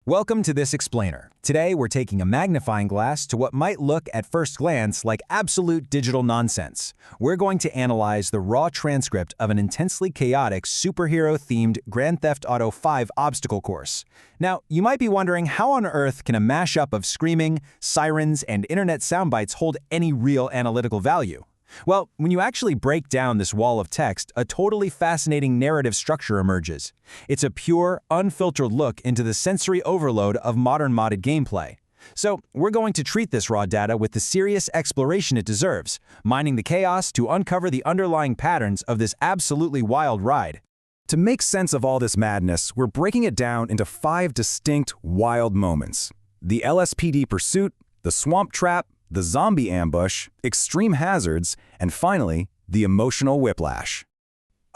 Welcome to this explainer. Today we're taking a magnifying glass to what might look at first glance like absolute digital nonsense. We're going to analyze the raw transcript of an intensely chaotic superhero-themed Grand Theft Auto V obstacle course. Now, you might be wondering how on earth can a mashup of screaming, sirens, and internet soundbites hold any real analytical value? Well, when you actually break down this wall of text, a totally fascinating narrative structure emerges. It's a pure, unfiltered look into the sensory overload of modern modded gameplay. So, we're going to treat this raw data with the serious exploration it deserves, mining the chaos to uncover the underlying patterns of this absolutely wild ride. To make sense of all this madness, we're breaking it down into 5 distinct, wild moments. The LSPD pursuit, the swamp trap, the zombie ambush, extreme hazards, and finally, the emotional whiplash.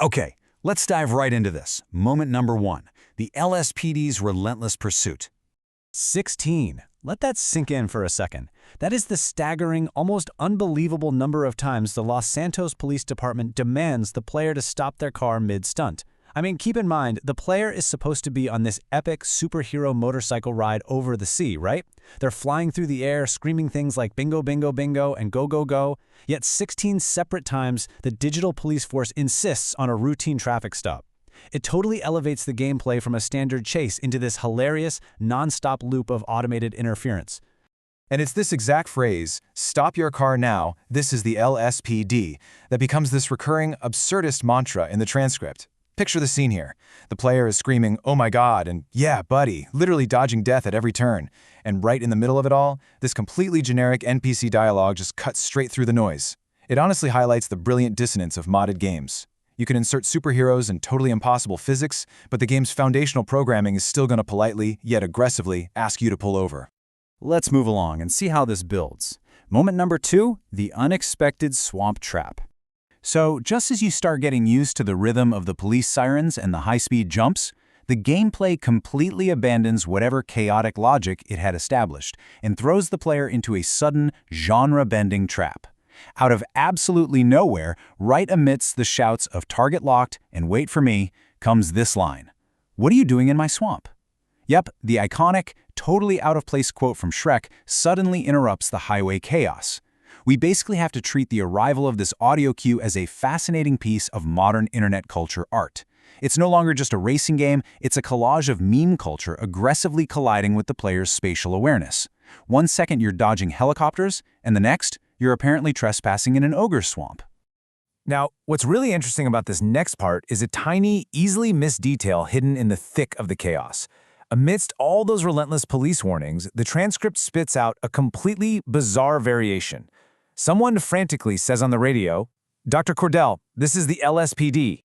Okay, let's dive right into this. Moment number 1, the LSPD's relentless pursuit. 16. Let that sink in for a second. That is the staggering, almost unbelievable number of times the Los Santos Police Department demands the player to stop their car mid-stunt. I mean, keep in mind, the player is supposed to be on this epic superhero motorcycle ride over the sea, right? They're flying through the air, screaming things like bingo, bingo, bingo, and go, go, go. Yet 16 separate times, the digital police force insists on a routine traffic stop. It totally elevates the gameplay from a standard chase into this hilarious, non-stop loop of automated interference. And it's this exact phrase, "Stop your car now, this is the LSPD," that becomes this recurring, absurdist mantra in the transcript. Picture the scene here. The player is screaming, "Oh my God," and "Yeah, buddy," literally dodging death at every turn. And right in the middle of it all, this completely generic NPC dialogue just cuts straight through the noise. It honestly highlights the brilliant dissonance of modded games. You can insert superheroes and totally impossible physics, but the game's foundational programming is still going to politely, yet aggressively, ask you to pull over. Let's move along and see how this builds. Moment number 2, the unexpected swamp trap. So, just as you start getting used to the rhythm of the police sirens and the high-speed jumps, the gameplay completely abandons whatever chaotic logic it had established and throws the player into a sudden, genre-bending trap. Out of absolutely nowhere, right amidst the shouts of "target locked" and "wait for me," comes this line: "What are you doing in my swamp?" Yep, the iconic, totally out-of-place quote from Shrek suddenly interrupts the highway chaos. We basically have to treat the arrival of this audio cue as a fascinating piece of modern internet culture art. It's no longer just a racing game, it's a collage of meme culture aggressively colliding with the player's spatial awareness. 1 second you're dodging helicopters, and the next, you're apparently trespassing in an ogre swamp. Now, what's really interesting about this next part is a tiny, easily missed detail hidden in the thick of the chaos. Amidst all those relentless police warnings, the transcript spits out a completely bizarre variation. Someone frantically says on the radio, "Dr. Cordell, this is the LSPD."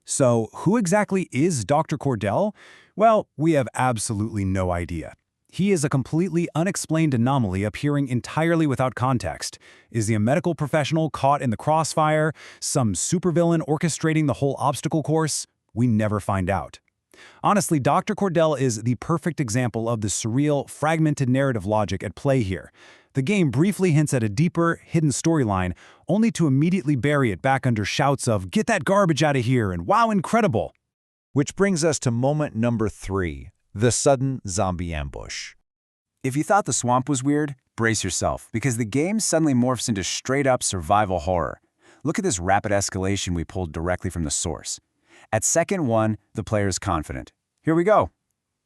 So, who exactly is Dr. Cordell? Well, we have absolutely no idea. He is a completely unexplained anomaly appearing entirely without context. Is he a medical professional caught in the crossfire? Some supervillain orchestrating the whole obstacle course? We never find out. Honestly, Dr. Cordell is the perfect example of the surreal, fragmented narrative logic at play here. The game briefly hints at a deeper, hidden storyline, only to immediately bury it back under shouts of "get that garbage out of here" and "wow, incredible." Which brings us to moment number 3, the sudden zombie ambush. If you thought the swamp was weird, brace yourself, because the game suddenly morphs into straight-up survival horror. Look at this rapid escalation we pulled directly from the source. At second 1, the player is confident. Here we go.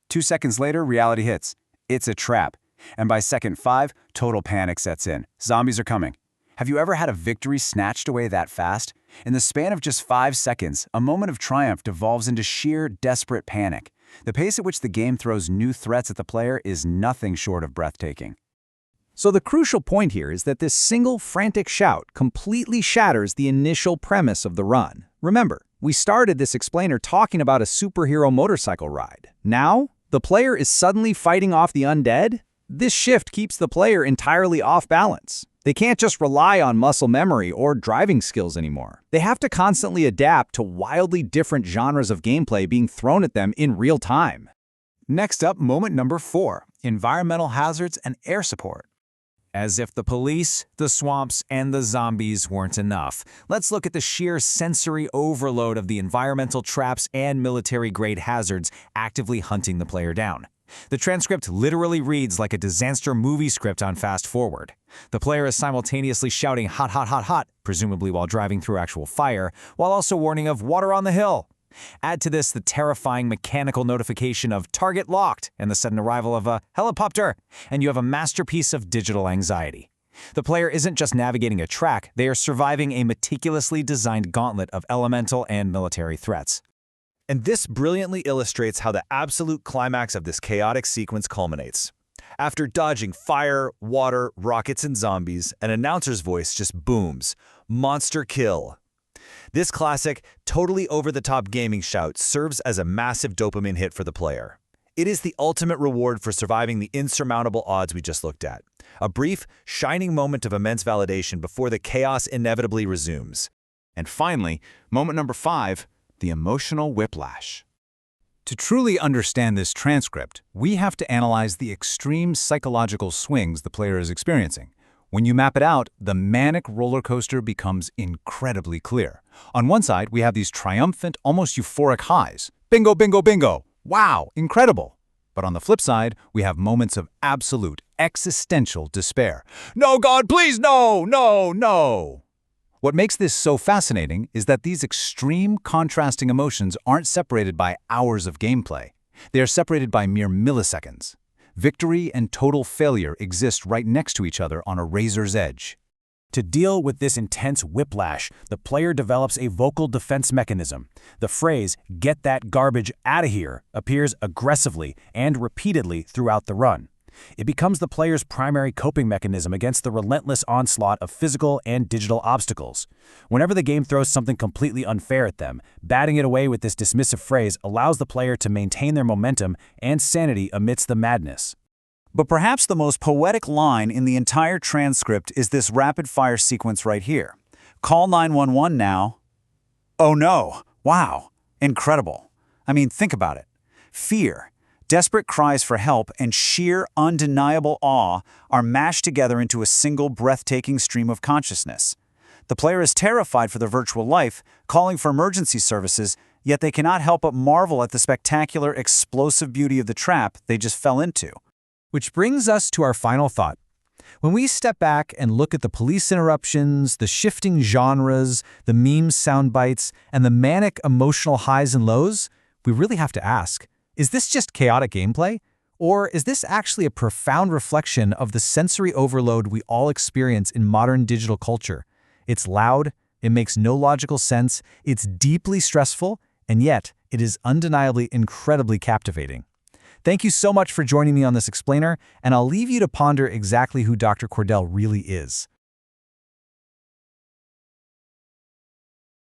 2 seconds later, reality hits. It's a trap. And by second 5, total panic sets in. Zombies are coming. Have you ever had a victory snatched away that fast? In the span of just 5 seconds, a moment of triumph devolves into sheer, desperate panic. The pace at which the game throws new threats at the player is nothing short of breathtaking. So the crucial point here is that this single frantic shout completely shatters the initial premise of the run. Remember, we started this explainer talking about a superhero motorcycle ride. Now, the player is suddenly fighting off the undead? This shift keeps the player entirely off balance. They can't just rely on muscle memory or driving skills anymore. They have to constantly adapt to wildly different genres of gameplay being thrown at them in real time. Next up, moment number 4, environmental hazards and air support. As if the police, the swamps, and the zombies weren't enough, let's look at the sheer sensory overload of the environmental traps and military-grade hazards actively hunting the player down. The transcript literally reads like a disaster movie script on fast forward. The player is simultaneously shouting hot, hot, hot, hot, presumably while driving through actual fire, while also warning of water on the hill. Add to this the terrifying mechanical notification of target locked and the sudden arrival of a helicopter, and you have a masterpiece of digital anxiety. The player isn't just navigating a track, they are surviving a meticulously designed gauntlet of elemental and military threats. And this brilliantly illustrates how the absolute climax of this chaotic sequence culminates. After dodging fire, water, rockets, and zombies, an announcer's voice just booms, "Monster kill." This classic, totally over-the-top gaming shout serves as a massive dopamine hit for the player. It is the ultimate reward for surviving the insurmountable odds we just looked at. A brief, shining moment of immense validation before the chaos inevitably resumes. And finally, moment number 5, the emotional whiplash. To truly understand this transcript, we have to analyze the extreme psychological swings the player is experiencing. When you map it out, the manic roller coaster becomes incredibly clear. On one side, we have these triumphant, almost euphoric highs. Bingo, bingo, bingo! Wow, incredible! But on the flip side, we have moments of absolute, existential despair. No, God, please, no, no, no! What makes this so fascinating is that these extreme, contrasting emotions aren't separated by hours of gameplay. They are separated by mere milliseconds. Victory and total failure exist right next to each other on a razor's edge. To deal with this intense whiplash, the player develops a vocal defense mechanism. The phrase, "get that garbage outta here," appears aggressively and repeatedly throughout the run. It becomes the player's primary coping mechanism against the relentless onslaught of physical and digital obstacles. Whenever the game throws something completely unfair at them, batting it away with this dismissive phrase allows the player to maintain their momentum and sanity amidst the madness. But perhaps the most poetic line in the entire transcript is this rapid-fire sequence right here. Call 911 now. Oh no, wow, incredible. I mean, think about it. Fear, desperate cries for help, and sheer, undeniable awe are mashed together into a single breathtaking stream of consciousness. The player is terrified for their virtual life, calling for emergency services, yet they cannot help but marvel at the spectacular, explosive beauty of the trap they just fell into. Which brings us to our final thought. When we step back and look at the police interruptions, the shifting genres, the meme sound bites, and the manic emotional highs and lows, we really have to ask, is this just chaotic gameplay? Or is this actually a profound reflection of the sensory overload we all experience in modern digital culture? It's loud, it makes no logical sense, it's deeply stressful, and yet it is undeniably incredibly captivating. Thank you so much for joining me on this explainer, and I'll leave you to ponder exactly who Dr. Cordell really is.